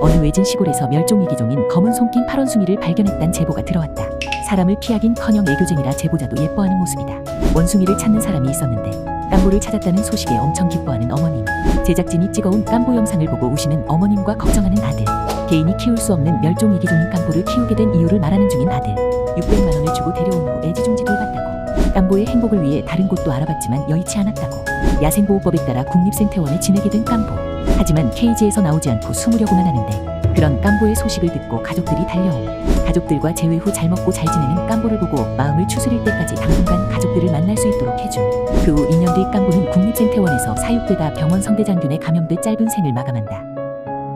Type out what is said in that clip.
어느 외진 시골에서 멸종위기종인 검은 손긴 파런숭이를 발견했다는 제보가 들어왔다. 사람을 피하긴커녕 애교쟁이라 제보자도 예뻐하는 모습이다. 원숭이를 찾는 사람이 있었는데 깜보를 찾았다는 소식에 엄청 기뻐하는 어머님, 제작진이 찍어온 깜보 영상을 보고 우시는 어머님과 걱정하는 아들, 개인이 키울 수 없는 멸종위기종인 깜보를 키우게 된 이유를 말하는 중인 아들, 600만 원을 주고 데려온 후 애지중지 돌봤다고, 깜보의 행복을 위해 다른 곳도 알아봤지만 여의치 않았다고, 야생보호법에 따라 국립생태원에 지내게 된 깜보. 하지만 케이지에서 나오지 않고 숨으려고만 하는데 그런 깜보의 소식을 듣고 가족들이 달려옴. 가족들과 재회 후 잘 먹고 잘 지내는 깜보를 보고 마음을 추스릴 때까지 당분간 가족들을 만날 수 있도록 해줌. 그 후 2년 뒤 깜보는 국립생태원에서 사육되다 병원 성대장균에 감염돼 짧은 생을 마감한다.